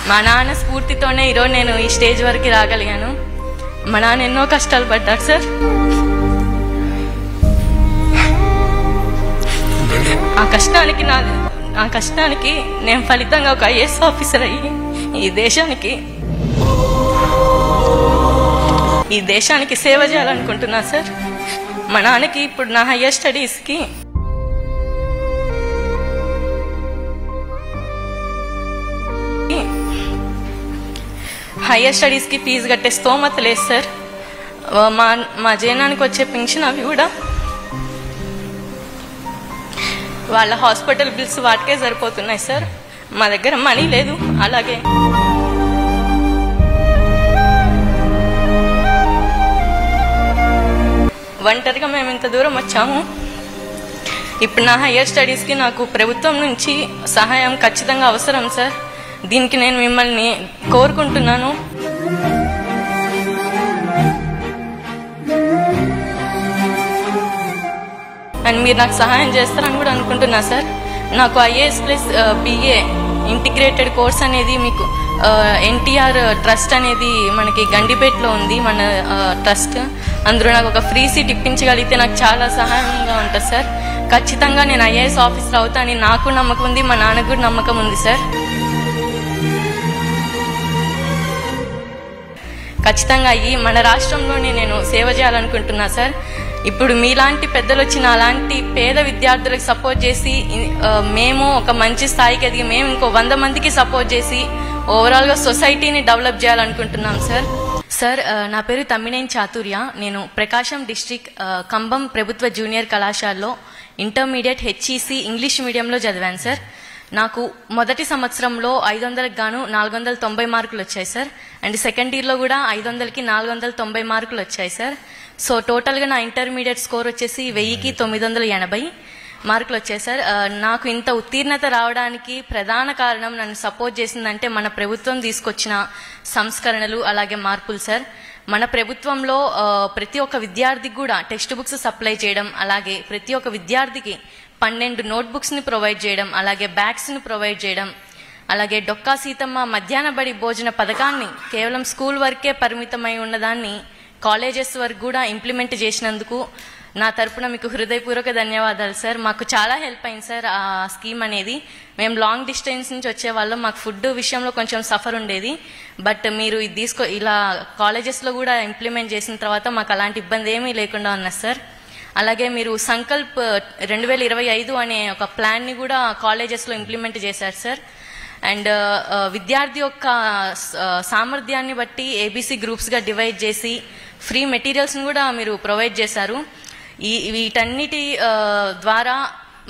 మా నాన్న స్ఫూర్తితోనే ఈరోజు నేను ఈ స్టేజ్ వరకు రాగలిగాను. మా నాన్న ఎన్నో కష్టాలు పడ్డారు సార్. ఆ కష్టానికి నేను ఫలితంగా ఒక ఐఏఎస్ ఆఫీసర్ అయ్యి ఈ దేశానికి సేవ చేయాలనుకుంటున్నా సార్. మా నాన్నకి ఇప్పుడు నా హయ్యర్ స్టడీస్కి ఫీజు కట్టే స్తోమత లేదు సార్. మా జనానికి వచ్చే పెన్షన్ అవి కూడా వాళ్ళ హాస్పిటల్ బిల్స్ వాటికే సరిపోతున్నాయి సార్. మా దగ్గర మనీ లేదు. అలాగే ఒంటరిగా మేము ఇంత దూరం వచ్చాము. ఇప్పుడు నా హయ్యర్ స్టడీస్కి నాకు ప్రభుత్వం నుంచి సహాయం ఖచ్చితంగా అవసరం సార్. దీనికి నేను మిమ్మల్ని కోరుకుంటున్నాను. అండ్ మీరు నాకు సహాయం చేస్తారని కూడా అనుకుంటున్నా సార్. నాకు IAS plus BA integrated course అనేది మీకు ఎన్టీఆర్ ట్రస్ట్ అనేది మనకి గండిపేటలో ఉంది, మన ట్రస్ట్. అందులో నాకు ఒక ఫ్రీ సీట్ ఇప్పించగలిగితే నాకు చాలా సహాయంగా ఉంటుంది సార్. ఖచ్చితంగా నేను ఐఏఎస్ ఆఫీసర్ అవుతానని నాకు నమ్మకం ఉంది, మా నాన్నకు కూడా నమ్మకం ఉంది సార్. ఖచ్చితంగా అయ్యి మన రాష్ట్రంలోనే నేను సేవ చేయాలనుకుంటున్నా సార్. ఇప్పుడు మీలాంటి పెద్దలు వచ్చి అలాంటి పేద విద్యార్థులకు సపోర్ట్ చేసి మేము ఒక మంచి స్థాయికి ఎదిగి మేము ఇంకో 100 మందికి సపోర్ట్ చేసి ఓవరాల్గా సొసైటీని డెవలప్ చేయాలనుకుంటున్నాం సార్. సార్ నా పేరు తమ్మినేని చాతుర్య. నేను ప్రకాశం డిస్ట్రిక్ట్ కంబం ప్రభుత్వ జూనియర్ కళాశాలలో ఇంటర్మీడియట్ HEC ఇంగ్లీష్ మీడియంలో చదివాను సార్. నాకు మొదటి సంవత్సరంలో 500కి గాను 490 మార్కులు వచ్చాయి సార్. అండ్ సెకండ్ ఇయర్లో కూడా 500కి 490 మార్కులు వచ్చాయి సార్. సో టోటల్గా నా ఇంటర్మీడియట్ స్కోర్ వచ్చేసి 1000కి 980 మార్కులు వచ్చాయి సార్. నాకు ఇంత ఉత్తీర్ణత రావడానికి ప్రధాన కారణం, నన్ను సపోర్ట్ చేసిందంటే మన ప్రభుత్వం తీసుకొచ్చిన సంస్కరణలు అలాగే మార్పులు సార్. మన ప్రభుత్వంలో ప్రతి ఒక్క విద్యార్థికి కూడా టెక్స్ట్ బుక్స్ సప్లై చేయడం, అలాగే ప్రతి ఒక్క విద్యార్థికి 12 నోట్బుక్స్ని ప్రొవైడ్ చేయడం, అలాగే బ్యాగ్స్ని ప్రొవైడ్ చేయడం, అలాగే డొక్కా సీతమ్మ మధ్యాహ్న బడి భోజన పథకాన్ని కేవలం స్కూల్ వరకే పరిమితమై ఉన్నదాన్ని కాలేజెస్ వరకు కూడా ఇంప్లిమెంట్ చేసినందుకు నా తరపున మీకు హృదయపూర్వక ధన్యవాదాలు సార్. మాకు చాలా హెల్ప్ అయింది సార్ ఆ స్కీమ్ అనేది. మేము లాంగ్ డిస్టెన్స్ నుంచి వచ్చేవాళ్ళం, మాకు ఫుడ్ విషయంలో కొంచెం సఫర్ ఉండేది. బట్ మీరు ఇది ఇలా కాలేజెస్లో కూడా ఇంప్లిమెంట్ చేసిన తర్వాత మాకు అలాంటి ఇబ్బంది ఏమీ లేకుండా ఉన్నది సార్. అలాగే మీరు సంకల్ప్ 2025 అనే ఒక ప్లాన్ని కూడా కాలేజెస్లో ఇంప్లిమెంట్ చేశారు సార్. అండ్ విద్యార్థి యొక్క సామర్థ్యాన్ని బట్టి ABC గ్రూప్స్గా డివైడ్ చేసి ఫ్రీ మెటీరియల్స్ని కూడా మీరు ప్రొవైడ్ చేశారు. వీటన్నిటి ద్వారా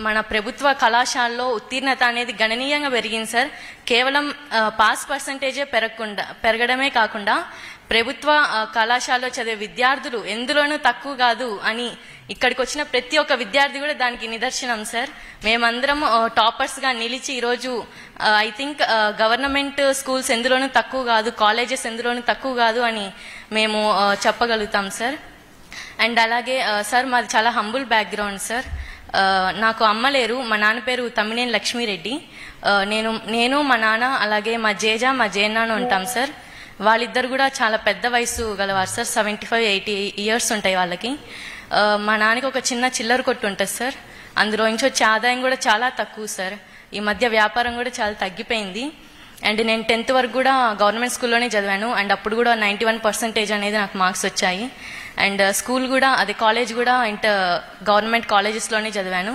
మన ప్రభుత్వ కళాశాలలో ఉత్తీర్ణత అనేది గణనీయంగా పెరిగింది సార్. కేవలం పాస్ పర్సంటేజే పెరగడమే కాకుండా ప్రభుత్వ కళాశాలలో చదివే విద్యార్థులు ఎందులోనూ తక్కువ కాదు అని ఇక్కడికి వచ్చిన ప్రతి ఒక్క విద్యార్థి కూడా దానికి నిదర్శనం సార్. మేమందరం టాపర్స్గా నిలిచి ఈరోజు ఐ థింక్ గవర్నమెంట్ స్కూల్స్ ఎందులోనూ తక్కువ కాదు, కాలేజెస్ ఎందులోనూ తక్కువ కాదు అని మేము చెప్పగలుగుతాం సార్. అండ్ అలాగే సార్ మాది చాలా హంబుల్ బ్యాక్గ్రౌండ్ సార్. నాకు అమ్మ లేరు. మా నాన్న పేరు తమ్మినేని లక్ష్మీరెడ్డి. నేను మా నాన్న అలాగే మా జేనాన్న ఉంటాం సార్. వాళ్ళిద్దరు కూడా చాలా పెద్ద వయసు గలవారు సార్. 75-80 ఇయర్స్ ఉంటాయి వాళ్ళకి. మా నాన్నకి ఒక చిన్న చిల్లర కొట్టు ఉంటుంది సార్. అందులో నుంచి వచ్చే ఆదాయం కూడా చాలా తక్కువ సార్. ఈ మధ్య వ్యాపారం కూడా చాలా తగ్గిపోయింది. అండ్ నేను 10th వరకు కూడా గవర్నమెంట్ స్కూల్లోనే చదివాను. అండ్ అప్పుడు కూడా 91% అనేది నాకు మార్క్స్ వచ్చాయి. అండ్ స్కూల్ కూడా అదే కాలేజ్ కూడా గవర్నమెంట్ కాలేజెస్లోనే చదివాను.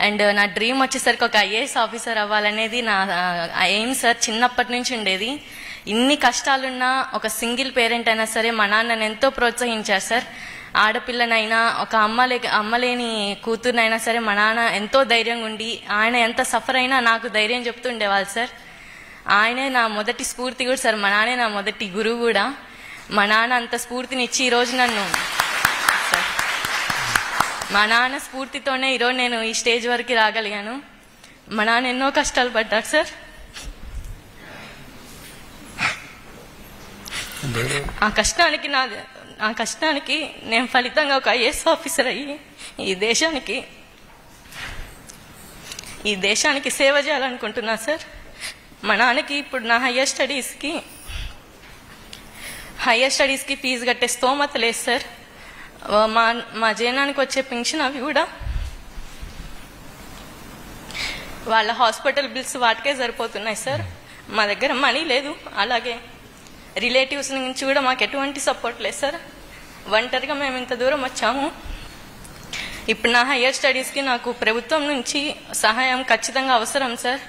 అండ్ నా డ్రీమ్ వచ్చేసరికి ఒక ఐఏఎస్ ఆఫీసర్ అవ్వాలనేది నా ఎయిమ్ సార్. చిన్నప్పటి నుంచి ఉండేది. ఇన్ని కష్టాలున్నా ఒక సింగిల్ పేరెంట్ అయినా సరే మా నాన్న నన్ను ఎంతో ప్రోత్సహించారు సార్. ఆడపిల్లనైనా ఒక అమ్మలేని కూతురునైనా సరే మా నాన్న ఎంతో ధైర్యంగా ఉండి ఆయన ఎంత సఫర్ అయినా నాకు ధైర్యం చెప్తూ ఉండేవాళ్ళు సార్. ఆయనే నా మొదటి స్ఫూర్తి కూడా సార్. మా నాన్నే నా మొదటి గురువు కూడా. మా నాన్న అంత స్ఫూర్తినిచ్చి ఈరోజు నన్ను మా నాన్న స్ఫూర్తితోనే ఈరోజు నేను ఈ స్టేజ్ వరకు రాగలిగాను. మా నాన్న ఎన్నో కష్టాలు పడ్డారు సార్. ఆ కష్టానికి నేను ఫలితంగా ఒక ఐఏఎస్ ఆఫీసర్ అయ్యి ఈ దేశానికి సేవ చేయాలనుకుంటున్నా సార్. మా నాన్నకి ఇప్పుడు నా హయ్యర్ స్టడీస్కి ఫీజు కట్టే స్తోమత లేదు సార్. మా జనానికి వచ్చే పెన్షన్ అవి కూడా వాళ్ళ హాస్పిటల్ బిల్స్ వాటికే సరిపోతున్నాయి సార్. మా దగ్గర మనీ లేదు. అలాగే రిలేటివ్స్ నుంచి కూడా మాకు ఎటువంటి సపోర్ట్ లేదు సార్. ఒంటరిగా మేము ఇంత దూరం వచ్చాము. ఇప్పుడు నా హయ్యర్ స్టడీస్కి నాకు ప్రభుత్వం నుంచి సహాయం ఖచ్చితంగా అవసరం సార్.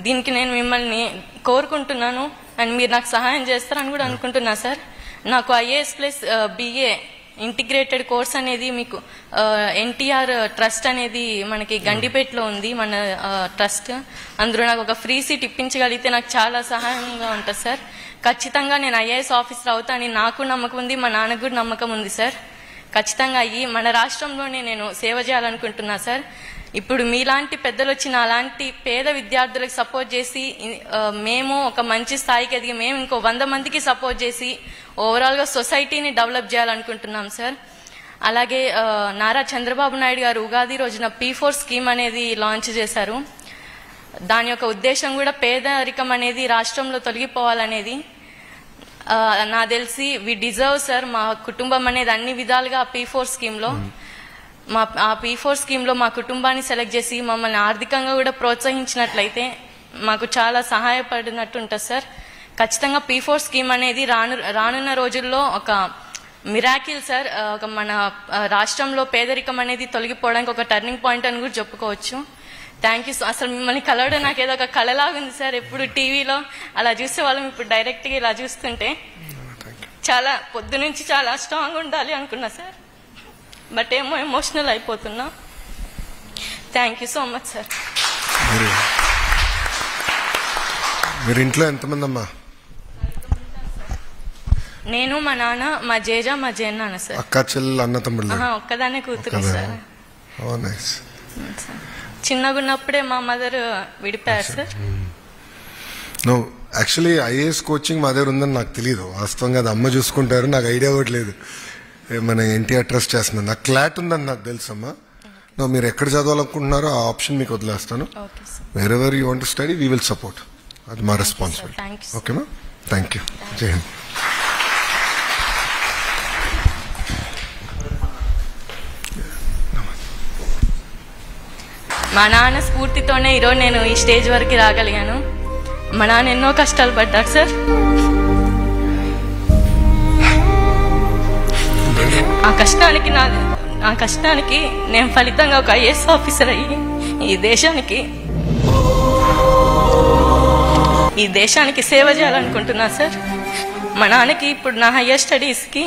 దీనికి నేను మిమ్మల్ని కోరుకుంటున్నాను అండ్ మీరు నాకు సహాయం చేస్తారని కూడా అనుకుంటున్నా సార్. నాకు IAS plus BA integrated course అనేది మీకు NTR ట్రస్ట్ అనేది మనకి గండిపేటలో ఉంది, మన ట్రస్ట్. అందులో నాకు ఒక ఫ్రీ సీట్ ఇప్పించగలిగితే నాకు చాలా సహాయంగా ఉంటుంది సార్. ఖచ్చితంగా నేను IAS ఆఫీసర్ అవుతానని నాకు నమ్మకం ఉంది, మా నాన్నకు కూడా నమ్మకం ఉంది సార్. ఖచ్చితంగా అయ్యి మన రాష్ట్రంలోనే నేను సేవ చేయాలనుకుంటున్నా సార్. ఇప్పుడు మీలాంటి పెద్దలు వచ్చిన అలాంటి పేద విద్యార్థులకు సపోర్ట్ చేసి మేము ఒక మంచి స్థాయికి ఎదిగి మేము ఇంకో 100 మందికి సపోర్ట్ చేసి ఓవరాల్గా సొసైటీని డెవలప్ చేయాలనుకుంటున్నాం సార్. అలాగే నారా చంద్రబాబు నాయుడు గారు ఉగాది రోజున P4 స్కీమ్ అనేది లాంచ్ చేశారు. దాని యొక్క ఉద్దేశం కూడా పేదరికం అనేది రాష్ట్రంలో తొలగిపోవాలనేది. నాకు తెలిసి వి డిజర్వ్ సార్. మా కుటుంబం అనేది అన్ని విధాలుగా P4 స్కీమ్లో ఆ P4 స్కీమ్లో మా కుటుంబాన్ని సెలెక్ట్ చేసి మమ్మల్ని ఆర్థికంగా కూడా ప్రోత్సహించినట్లయితే మాకు చాలా సహాయపడినట్టు ఉంటుంది సార్. ఖచ్చితంగా P4 స్కీమ్ అనేది రానున్న రోజుల్లో ఒక మిరాకిల్ సార్. ఒక మన రాష్ట్రంలో పేదరికం అనేది తొలగిపోవడానికి ఒక టర్నింగ్ పాయింట్ అని కూడా చెప్పుకోవచ్చు. Thank you. అసలు మిమ్మల్ని కలవడం నాకు ఏదో ఒక కళలాగా ఉంది సార్. ఎప్పుడు టీవీలో అలా చూసే వాళ్ళం, ఇప్పుడు డైరెక్ట్గా ఇలా చూస్తుంటే చాలా పొద్దు నుంచి చాలా స్ట్రాంగ్ ఉండాలి అనుకున్నా సార్. బట్ ఏమో ఎమోషనల్ అయిపోతున్నా. Thank you so much sir. మీరు ఇంట్లో ఎంతమంది అమ్మా? నేను, మా నాన్న, మా జేజ, మా జేన్నాన్న సార్. అక్క చెల్లెలు అన్న తమ్ముళ్ళు? ఒక్కదానే కూతురు సార్. చిన్నగా ఉన్నప్పుడే మా మదర్ విడిపోయారు సార్. నువ్వు యాక్చువల్లీ IAS కోచింగ్ మా దగ్గర ఉందని నాకు తెలియదు. వాస్తవంగా అది అమ్మ చూసుకుంటారు, నాకు ఐడియా ఇవ్వట్లేదు. మన NTR ట్రస్ట్ చేస్తున్నాను, నాకు క్లాట్ ఉందని నాకు తెలుసమ్మా. నువ్వు మీరు ఎక్కడ చదవాలనుకుంటున్నారో ఆ ఆప్షన్ మీకు వదిలేస్తాను. Wear ever you want to study we will support. అది మా రెస్పాన్సిబిలిటీ. ఓకేమా? Thank you. జై హింద్. మా నాన్న స్ఫూర్తితోనే ఈరోజు నేను ఈ స్టేజ్ వరకు రాగలిగాను. మా నాన్న ఎన్నో కష్టాలు పడ్డారు సార్. ఆ కష్టానికి నేను ఫలితంగా ఒక IAS ఆఫీసర్ అయ్యి ఈ దేశానికి సేవ చేయాలనుకుంటున్నా సార్. మా నాన్నకి ఇప్పుడు నా హయ్యర్ స్టడీస్కి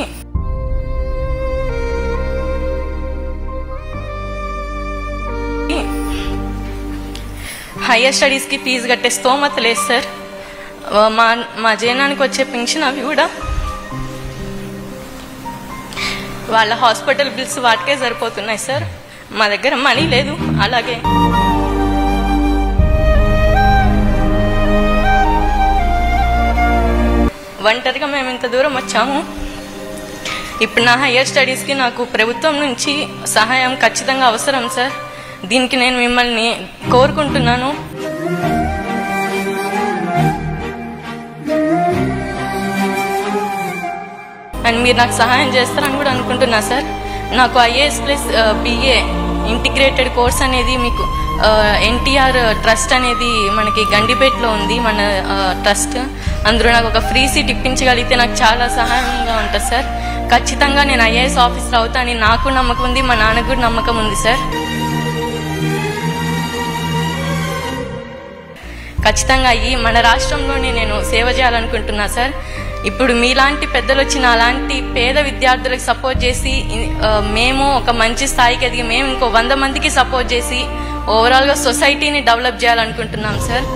ఫీజు కట్టే స్తోమత లేదు సార్. మా జనానికి వచ్చే పెన్షన్ అవి కూడా వాళ్ళ హాస్పిటల్ బిల్స్ వాటికే సరిపోతున్నాయి సార్. మా దగ్గర మనీ లేదు. అలాగే ఒంటరిగా మేము ఇంత దూరం వచ్చాము. ఇప్పుడు నా హయ్యర్ స్టడీస్కి నాకు ప్రభుత్వం నుంచి సహాయం ఖచ్చితంగా అవసరం సార్. దీనికి నేను మిమ్మల్ని కోరుకుంటున్నాను. అండ్ మీరు నాకు సహాయం చేస్తారని కూడా అనుకుంటున్నా సార్. నాకు IAS plus BA integrated course అనేది మీకు NTR ట్రస్ట్ అనేది మనకి గండిపేటలో ఉంది, మన ట్రస్ట్. అందులో నాకు ఒక ఫ్రీ సీట్ ఇప్పించగలిగితే నాకు చాలా సహాయంగా ఉంటుంది సార్. ఖచ్చితంగా నేను IAS ఆఫీసర్ అవుతానని నాకు నమ్మకం ఉంది, మా నాన్నకు కూడా నమ్మకం ఉంది సార్. ఖచ్చితంగా అయ్యి మన రాష్ట్రంలోనే నేను సేవ చేయాలనుకుంటున్నా సార్. ఇప్పుడు మీలాంటి పెద్దలు వచ్చిన అలాంటి పేద విద్యార్థులకు సపోర్ట్ చేసి మేము ఒక మంచి స్థాయికి ఎదిగి మేము ఇంకో 100 మందికి సపోర్ట్ చేసి ఓవరాల్గా సొసైటీని డెవలప్ చేయాలనుకుంటున్నాం సార్.